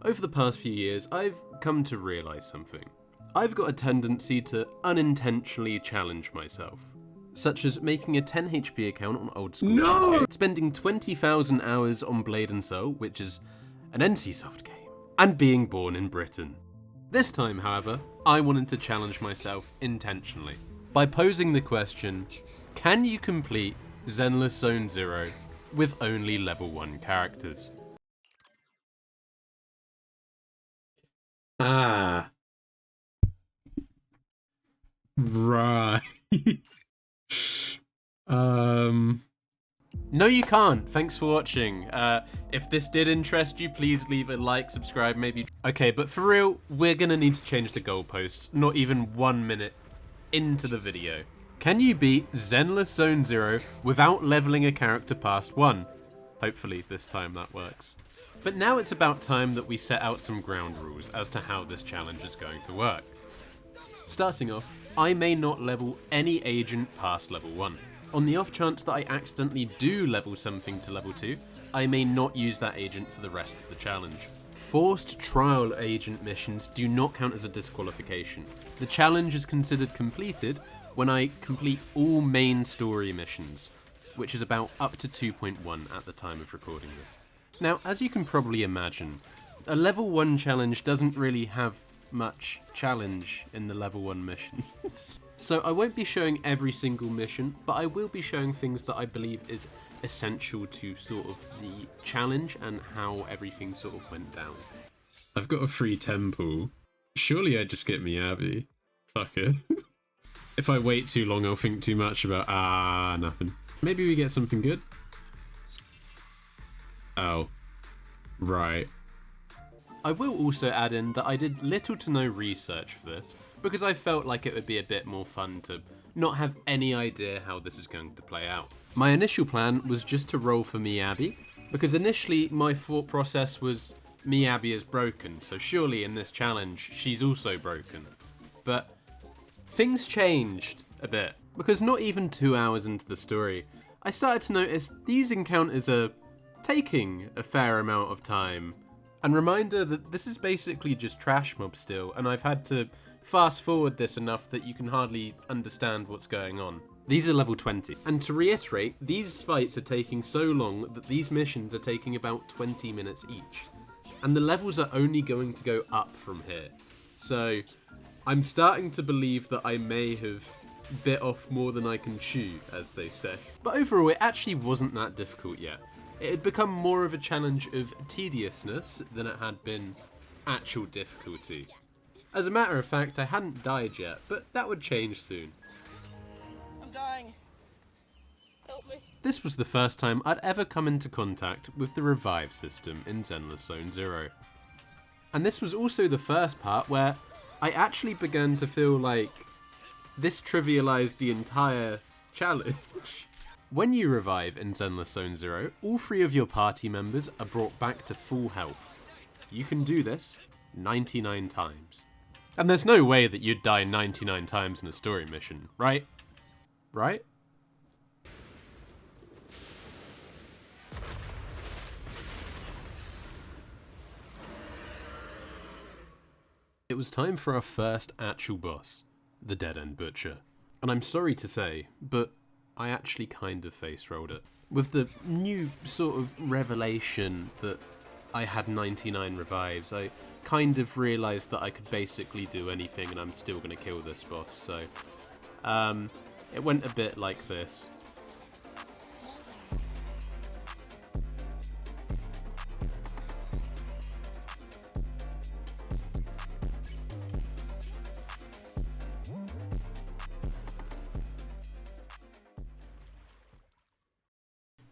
Over the past few years, I've come to realise something. I've got a tendency to unintentionally challenge myself, such as making a 10 HP account on old school RuneScape, spending 20,000 hours on Blade & Soul, which is an NCSoft game, and being born in Britain. This time, however, I wanted to challenge myself intentionally by posing the question, can you complete Zenless Zone Zero with only level 1 characters? Ah. Right. No, you can't. Thanks for watching. If this did interest you, please leave a like, subscribe, maybe. Okay, but for real, we're gonna need to change the goalposts, not even 1 minute into the video. Can you beat Zenless Zone Zero without leveling a character past 1? Hopefully this time that works. But now it's about time that we set out some ground rules as to how this challenge is going to work. Starting off, I may not level any agent past level 1. On the off chance that I accidentally do level something to level 2, I may not use that agent for the rest of the challenge. Forced trial agent missions do not count as a disqualification. The challenge is considered completed when I complete all main story missions, which is about up to 2.1 at the time of recording this. Now, as you can probably imagine, a level 1 challenge doesn't really have much challenge in the level 1 missions. So I won't be showing every single mission, but I will be showing things that I believe is essential to sort of the challenge and how everything sort of went down. I've got a free temple. Surely I'd just get me Abby. Fuck it. If I wait too long, I'll think too much about nothing. Maybe we get something good? Oh. Right. I will also add in that I did little to no research for this, because I felt like it would be a bit more fun to not have any idea how this is going to play out. My initial plan was just to roll for Miyabi, because initially my thought process was Miyabi is broken, so surely in this challenge she's also broken. But things changed a bit, because not even 2 hours into the story, I started to notice these encounters are taking a fair amount of time. And reminder that this is basically just trash mob still, and I've had to fast forward this enough that you can hardly understand what's going on. These are level 20, and to reiterate, these fights are taking so long that these missions are taking about 20 minutes each. And the levels are only going to go up from here. So I'm starting to believe that I may have bit off more than I can chew, as they say. But overall, it actually wasn't that difficult yet. It had become more of a challenge of tediousness than it had been actual difficulty. As a matter of fact, I hadn't died yet, but that would change soon. I'm dying. Help me. This was the first time I'd ever come into contact with the revive system in Zenless Zone Zero. And this was also the first part where I actually began to feel like this trivialized the entire challenge. When you revive in Zenless Zone Zero, all 3 of your party members are brought back to full health. You can do this 99 times. And there's no way that you'd die 99 times in a story mission, right? Right? It was time for our first actual boss, the Dead End Butcher. And I'm sorry to say, but I actually kind of face rolled it. With the new sort of revelation that I had 99 revives, I kind of realised that I could basically do anything and I'm still going to kill this boss, so it went a bit like this.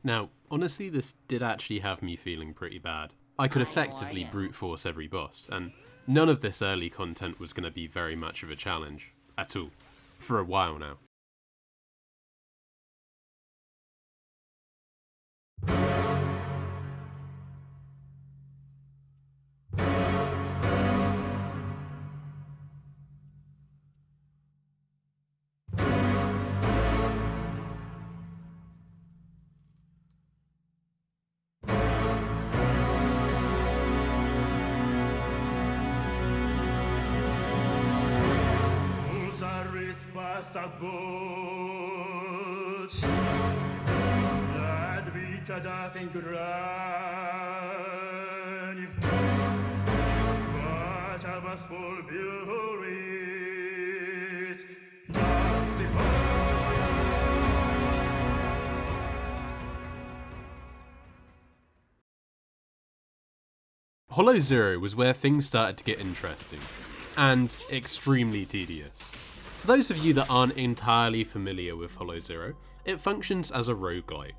Now, honestly, this did actually have me feeling pretty bad. I could effectively brute force every boss, and none of this early content was going to be very much of a challenge, at all, for a while now. Hollow Zero was where things started to get interesting, and extremely tedious. For those of you that aren't entirely familiar with Hollow Zero, it functions as a roguelike,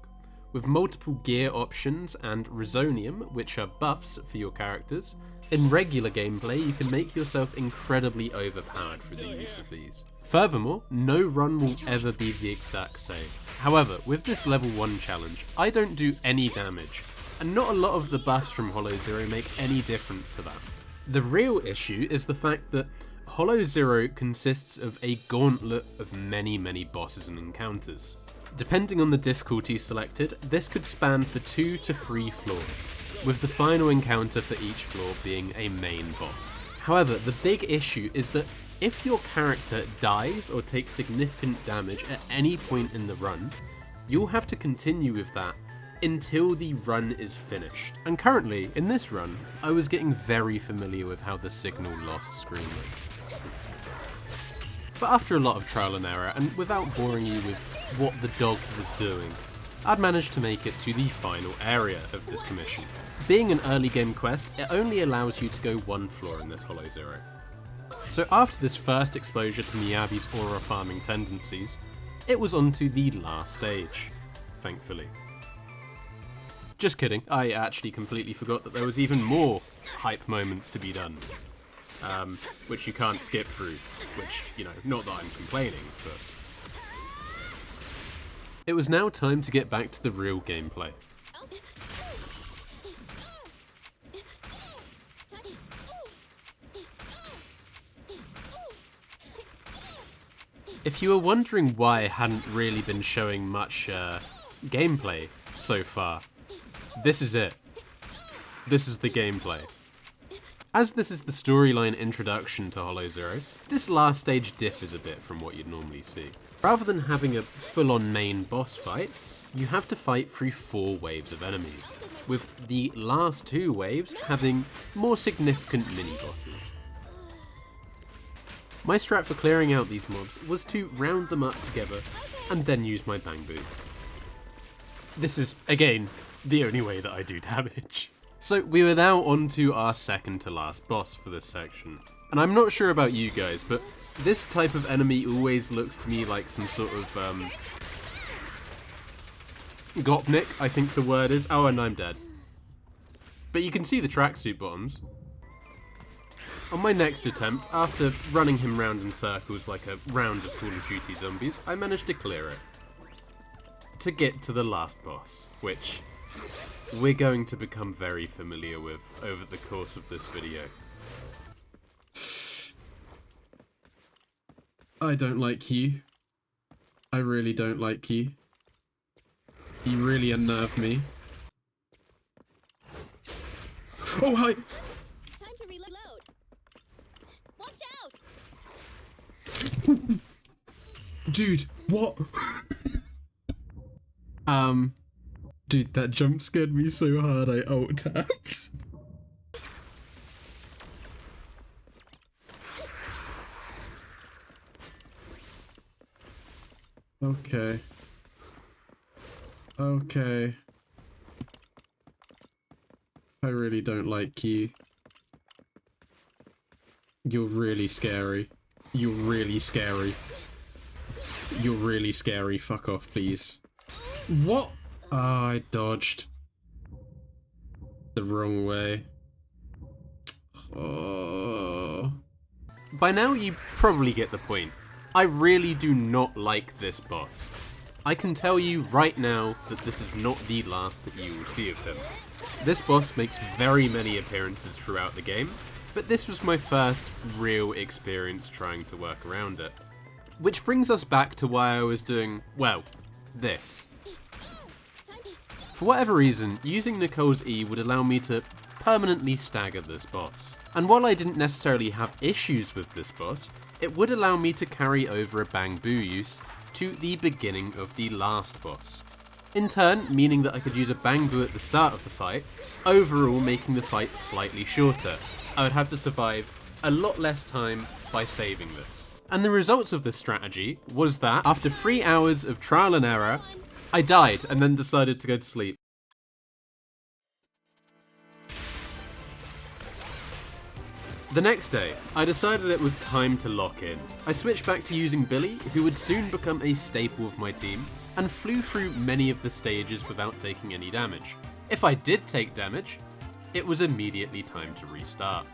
with multiple gear options and Resonium, which are buffs for your characters. In regular gameplay, you can make yourself incredibly overpowered through the use of these. Furthermore, no run will ever be the exact same. However, with this level 1 challenge, I don't do any damage, and not a lot of the buffs from Hollow Zero make any difference to that. The real issue is the fact that Hollow Zero consists of a gauntlet of many bosses and encounters. Depending on the difficulty selected, this could span for 2 to 3 floors, with the final encounter for each floor being a main boss. However, the big issue is that if your character dies or takes significant damage at any point in the run, you'll have to continue with that until the run is finished. And currently, in this run, I was getting very familiar with how the signal lost screen looks. But after a lot of trial and error, and without boring you with what the dog was doing, I'd managed to make it to the final area of this commission. Being an early game quest, it only allows you to go 1 floor in this Hollow Zero. So after this first exposure to Miyabi's aura farming tendencies, it was on to the last stage, thankfully. Just kidding, I actually completely forgot that there was even more hype moments to be done. Which you can't skip through, which, you know, not that I'm complaining, but... It was now time to get back to the real gameplay. If you were wondering why I hadn't really been showing much gameplay so far, this is it. This is the gameplay. As this is the storyline introduction to Hollow Zero, this last stage differs a bit from what you'd normally see. Rather than having a full-on main boss fight, you have to fight through 4 waves of enemies, with the last 2 waves having more significant mini-bosses. My strat for clearing out these mobs was to round them up together and then use my bang boot. This is, again, the only way that I do damage. So we were now on to our second to last boss for this section. And I'm not sure about you guys, but this type of enemy always looks to me like some sort of, Gopnik, I think the word is. Oh, and I'm dead. But you can see the tracksuit bottoms. On my next attempt, after running him round in circles like a round of Call of Duty zombies, I managed to clear it. To get to the last boss, which we're going to become very familiar with over the course of this video. I don't like you. I really don't like you. You really unnerve me. Oh, hi! Time to reload. Watch out! Dude, what? Dude, that jump scared me so hard I alt-tapped. Okay. Okay. I really don't like you. You're really scary. You're really scary. You're really scary. Fuck off, please. What? Ah, I dodged. The wrong way. Oh. By now you probably get the point. I really do not like this boss. I can tell you right now that this is not the last that you will see of him. This boss makes very many appearances throughout the game, but this was my first real experience trying to work around it. Which brings us back to why I was doing, well, this. For whatever reason, using Nicole's E would allow me to permanently stagger this boss. And while I didn't necessarily have issues with this boss, it would allow me to carry over a bang boo use to the beginning of the last boss. In turn, meaning that I could use a bang boo at the start of the fight, overall making the fight slightly shorter. I would have to survive a lot less time by saving this. And the results of this strategy was that, after 3 hours of trial and error, I died and then decided to go to sleep. The next day, I decided it was time to lock in. I switched back to using Billy, who would soon become a staple of my team, and flew through many of the stages without taking any damage. If I did take damage, it was immediately time to restart.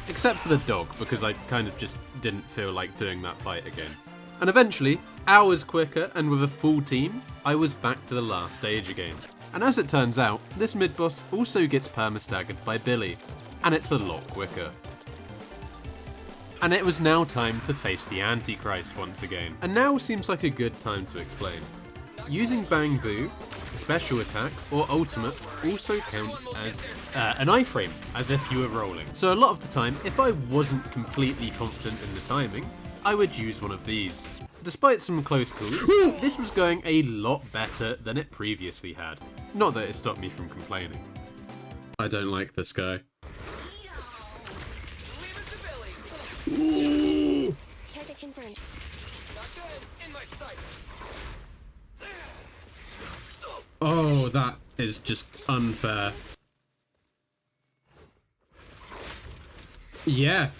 Except for the dog, because I kind of just didn't feel like doing that fight again. And eventually, hours quicker and with a full team, I was back to the last stage again. And as it turns out, this mid-boss also gets perma-staggered by Billy, and it's a lot quicker. And it was now time to face the Antichrist once again. And now seems like a good time to explain. Using Bang Boo, special attack, or ultimate also counts as an iframe, as if you were rolling. So a lot of the time, if I wasn't completely confident in the timing, I would use one of these. Despite some close calls, this was going a lot better than it previously had. Not that it stopped me from complaining. I don't like this guy. Target confirmed. Oh, that is just unfair. Yeah.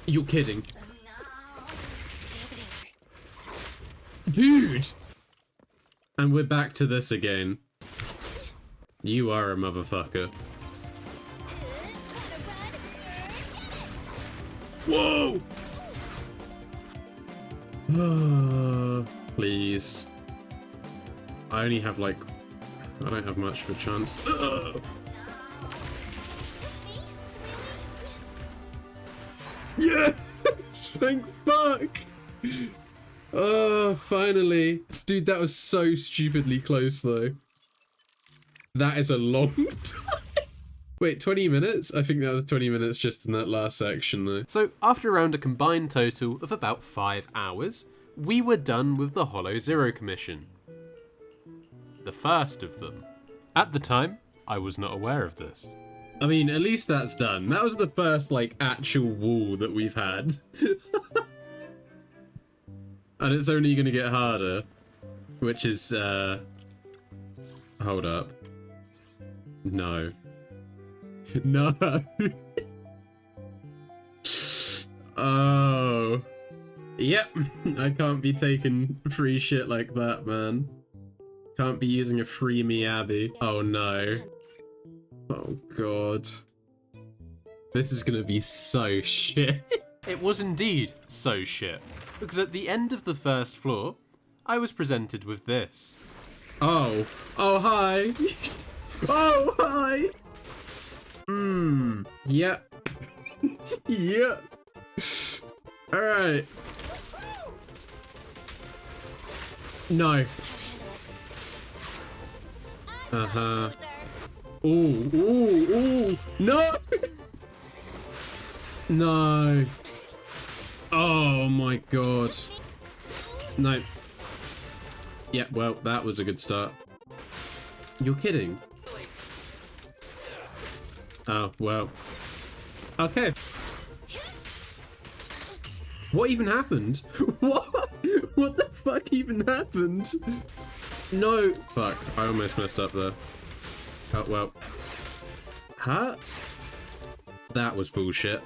You're kidding. Dude! And we're back to this again. You are a motherfucker. Whoa! Please. I only have like... I don't have much of a chance. Yes! Thank fuck! Oh, finally. Dude, that was so stupidly close though. That is a long time. Wait, 20 minutes? I think that was 20 minutes just in that last section though. So after around a combined total of about 5 hours, we were done with the Hollow Zero commission. The first of them. At the time, I was not aware of this. I mean, at least that's done. That was the first, like, actual wall that we've had. And it's only gonna get harder. Which is, hold up. No. No! Oh. Yep, I can't be taking free shit like that, man. Can't be using a free Miyabi. Oh no. Oh god. This is gonna be so shit. It was indeed so shit, because at the end of the first floor, I was presented with this. Oh. Oh, hi. Oh, hi. Yep. Yep. Alright. No. Uh-huh. Ooh, ooh, ooh. No! No. Oh my god. No. Yeah, well, that was a good start. You're kidding? Oh, well. Okay. What even happened? What? What the fuck even happened? No. Fuck, I almost messed up there. Oh, well. Huh? That was bullshit.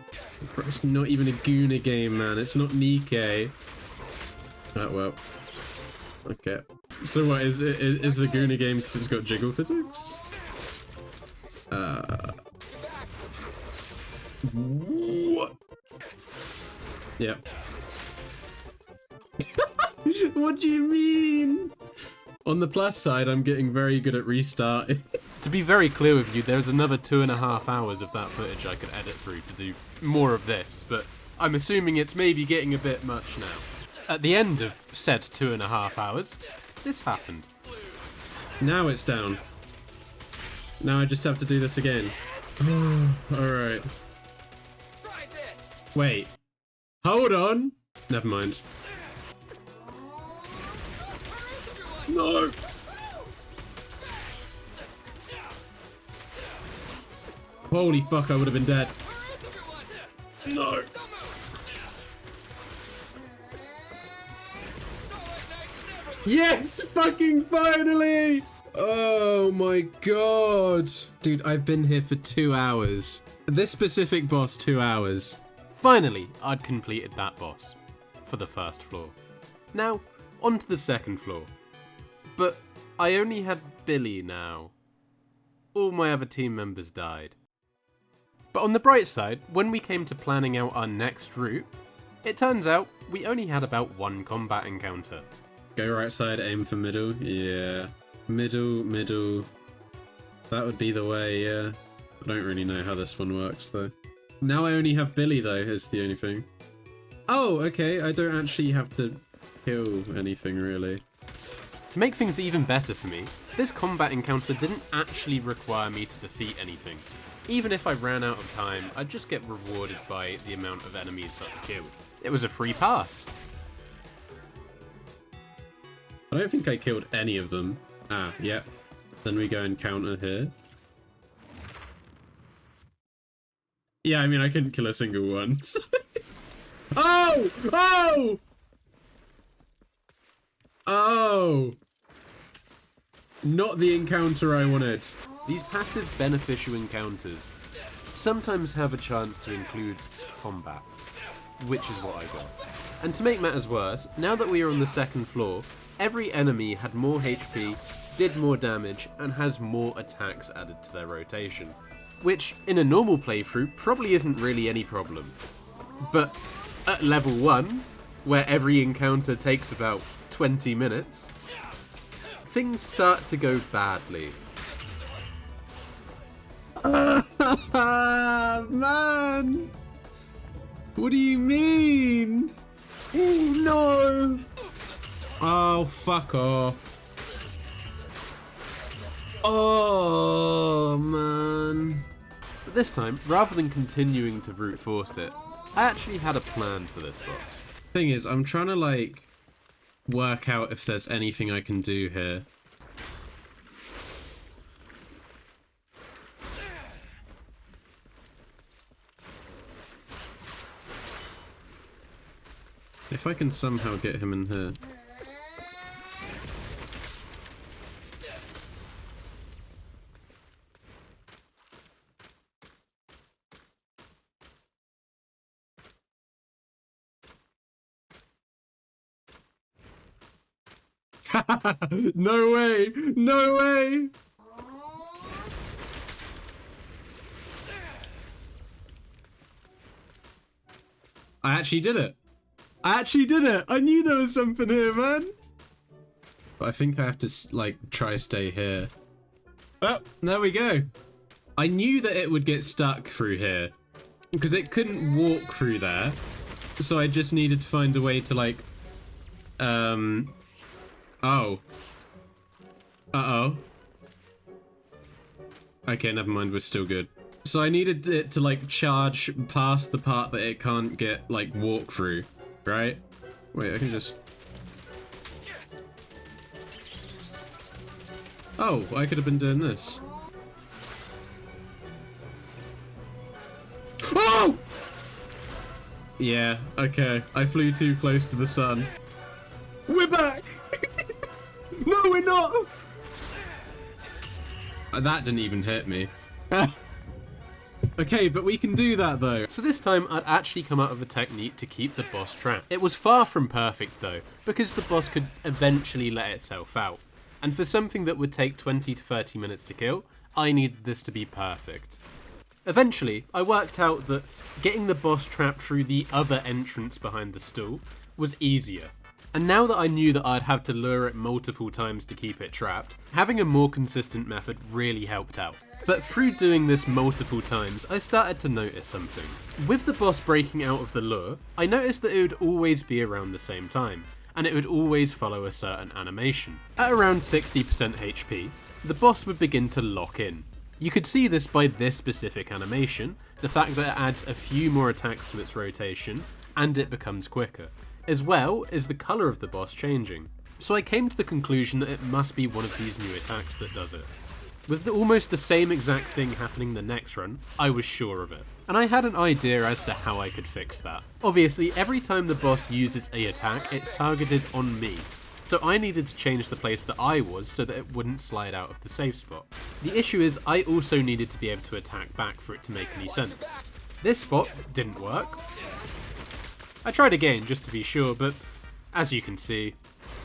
It's not even a Guna game, man. It's not Nikkei. Oh, well. Okay. So what, is it a Guna game because it's got jiggle physics? What? Yep. What do you mean? On the plus side, I'm getting very good at restarting. To be very clear with you, there's another 2.5 hours of that footage I could edit through to do more of this, but I'm assuming it's maybe getting a bit much now. At the end of said 2.5 hours, this happened. Now it's down. Now I just have to do this again. Alright. Wait. Hold on. Never mind. No. Holy fuck, I would have been dead. No. Yes, fucking finally! Oh my god. Dude, I've been here for 2 hours. This specific boss, 2 hours. Finally, I'd completed that boss for the first floor. Now, on to the second floor. But I only had Billy now. All my other team members died. But on the bright side, when we came to planning out our next route, it turns out we only had about 1 combat encounter. Go right side, aim for middle. Yeah. Middle, middle. That would be the way, yeah. I don't really know how this one works, though. Now I only have Billy, though, is the only thing. Oh, okay, I don't actually have to kill anything, really. To make things even better for me, this combat encounter didn't actually require me to defeat anything. Even if I ran out of time, I'd just get rewarded by the amount of enemies that I killed. It was a free pass. I don't think I killed any of them. Ah, yep. Then we go and counter here. Yeah, I mean, I couldn't kill a single one. Oh! Oh! Oh! Not the encounter I wanted. These passive beneficial encounters sometimes have a chance to include combat, which is what I got. And to make matters worse, now that we are on the second floor, every enemy had more HP, did more damage, and has more attacks added to their rotation. Which, in a normal playthrough, probably isn't really any problem. But at level 1, where every encounter takes about 20 minutes, things start to go badly. Man! What do you mean? Oh no! Oh, fuck off. Oh, man. But this time, rather than continuing to brute force it, I actually had a plan for this boss. Thing is, I'm trying to, like, work out if there's anything I can do here. If I can somehow get him in here. No way! No way! I actually did it! I actually did it! I knew there was something here, man! But I think I have to, like, try stay here. Oh, there we go. I knew that it would get stuck through here. Because it couldn't walk through there. So I just needed to find a way to, like... Oh. Uh-oh. Okay, never mind, we're still good. So I needed it to, like, charge past the part that it can't get, like, walk through. Right? Wait, I can just... Oh, I could have been doing this. Oh! Yeah, okay. I flew too close to the sun. We're back! No, we're not! That didn't even hit me. Okay, but we can do that though. So this time I'd actually come up with a technique to keep the boss trapped. It was far from perfect though, because the boss could eventually let itself out. And for something that would take 20 to 30 minutes to kill, I needed this to be perfect. Eventually, I worked out that getting the boss trapped through the other entrance behind the stool was easier. And now that I knew that I'd have to lure it multiple times to keep it trapped, having a more consistent method really helped out. But through doing this multiple times, I started to notice something. With the boss breaking out of the lure, I noticed that it would always be around the same time, and it would always follow a certain animation. At around 60% HP, the boss would begin to lock in. You could see this by this specific animation, the fact that it adds a few more attacks to its rotation, and it becomes quicker, as well as the colour of the boss changing. So I came to the conclusion that it must be one of these new attacks that does it. With almost the same exact thing happening the next run, I was sure of it. And I had an idea as to how I could fix that. Obviously, every time the boss uses a attack, it's targeted on me. So I needed to change the place that I was so that it wouldn't slide out of the safe spot. The issue is I also needed to be able to attack back for it to make any sense. This spot didn't work. I tried again just to be sure, but as you can see.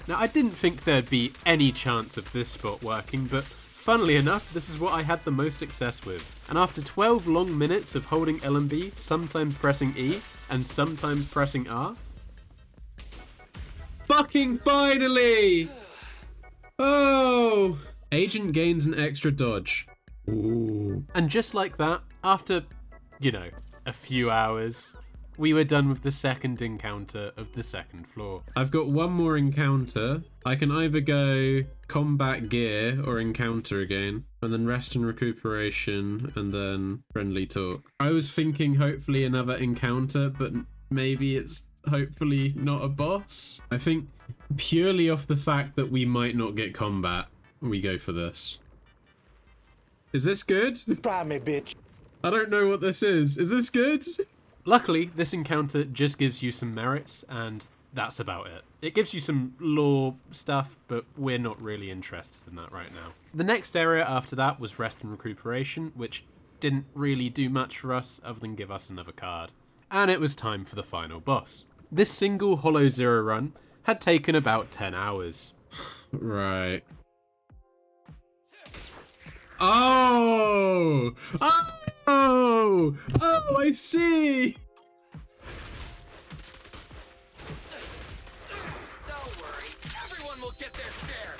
Now I didn't think there'd be any chance of this spot working, but funnily enough, this is what I had the most success with. And after 12 long minutes of holding L and B, sometimes pressing E, and sometimes pressing R, Fucking finally! Oh! Agent gains an extra dodge. Ooh. and just like that, after, a few hours, we were done with the second encounter of the second floor. I've got one more encounter. I can either go combat gear or encounter again, and then rest and recuperation, and then friendly talk. I was thinking hopefully another encounter, but maybe it's hopefully not a boss. I think purely off the fact that we might not get combat, we go for this. Is this good? Try me, bitch. I don't know what this is. Is this good? Luckily, this encounter just gives you some merits, and that's about it. It gives you some lore stuff, but we're not really interested in that right now. The next area after that was rest and recuperation, which didn't really do much for us other than give us another card. And it was time for the final boss. This single Hollow Zero run had taken about 10 hours. Right. Oh! Oh! Oh, I see! Don't worry, everyone will get their share.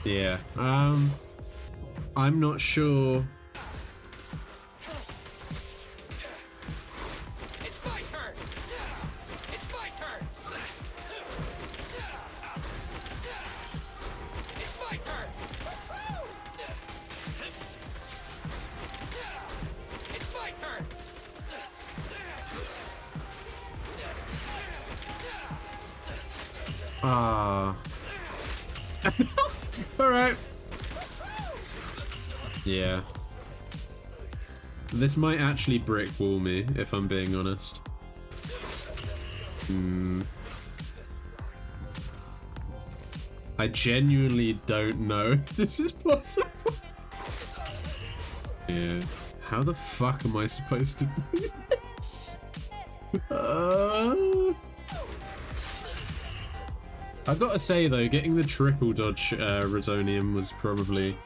Yeah. I'm not sure. It's my turn. It's my turn. It's my turn. It's my turn. Ah. Alright. Yeah. This might actually brick wall me, if I'm being honest. I genuinely don't know if this is possible. Yeah. How the fuck am I supposed to do this? I've got to say though, getting the triple dodge Resonium was probably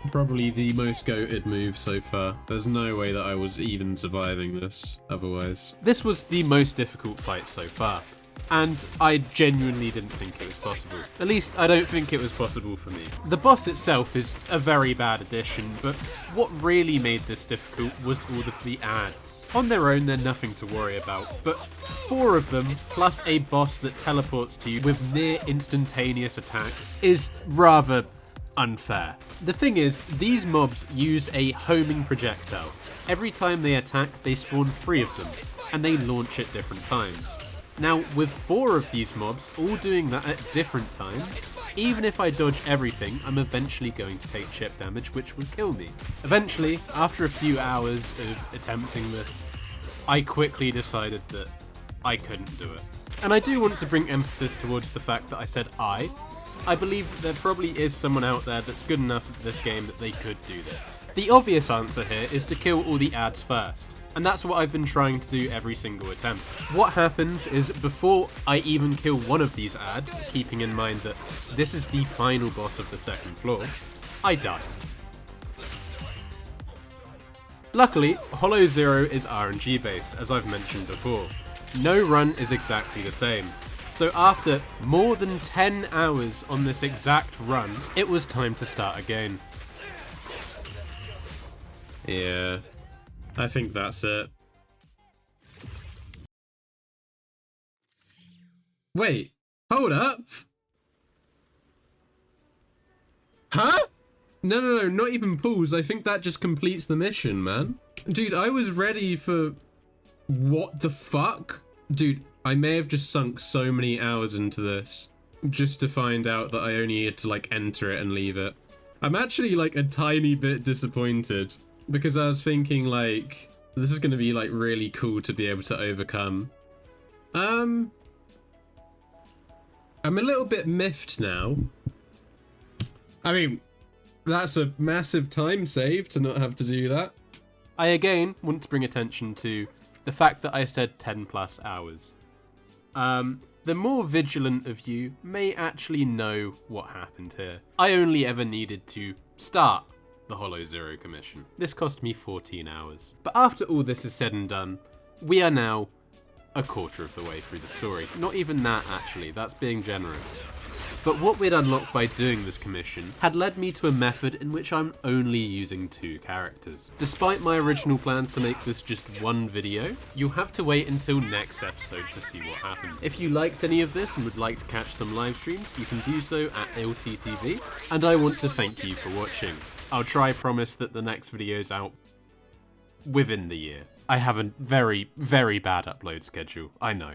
the most goated move so far. There's no way that I was even surviving this otherwise. This was the most difficult fight so far, and I genuinely didn't think it was possible. At least I don't think it was possible for me. The boss itself is a very bad addition, but what really made this difficult was all of the ads. On their own, they're nothing to worry about, but 4 of them, plus a boss that teleports to you with near instantaneous attacks, is rather unfair. The thing is, these mobs use a homing projectile. Every time they attack, they spawn 3 of them, and they launch at different times. Now, with 4 of these mobs all doing that at different times, even if I dodge everything, I'm eventually going to take chip damage, which will kill me. Eventually, after a few hours of attempting this, I quickly decided that I couldn't do it. And I do want to bring emphasis towards the fact that I said I believe that there probably is someone out there that's good enough at this game that they could do this. The obvious answer here is to kill all the ads first, and that's what I've been trying to do every single attempt. What happens is before I even kill one of these ads, keeping in mind that this is the final boss of the second floor, I die. Luckily, Hollow Zero is RNG based, as I've mentioned before. No run is exactly the same. So after more than 10 hours on this exact run, it was time to start again. Yeah. I think that's it. Wait, hold up. Huh? No, not even pause. I think that just completes the mission, man. Dude, I was ready for... What the fuck? Dude, I may have just sunk so many hours into this just to find out that I only had to, like, enter it and leave it. I'm actually, like, a tiny bit disappointed because I was thinking, like, this is going to be, like, really cool to be able to overcome. I'm a little bit miffed now. I mean, that's a massive time save to not have to do that. I again want to bring attention to the fact that I said 10 plus hours. The more vigilant of you may actually know what happened here. I only ever needed to start the Hollow Zero commission. This cost me 14 hours. But after all this is said and done, we are now a quarter of the way through the story. Not even that, actually. That's being generous. But what we'd unlocked by doing this commission had led me to a method in which I'm only using 2 characters. Despite my original plans to make this just one video, you'll have to wait until next episode to see what happened. If you liked any of this and would like to catch some live streams, you can do so at LTTV, and I want to thank you for watching. I'll try promise that the next video's out within the year. I have a very, very bad upload schedule, I know.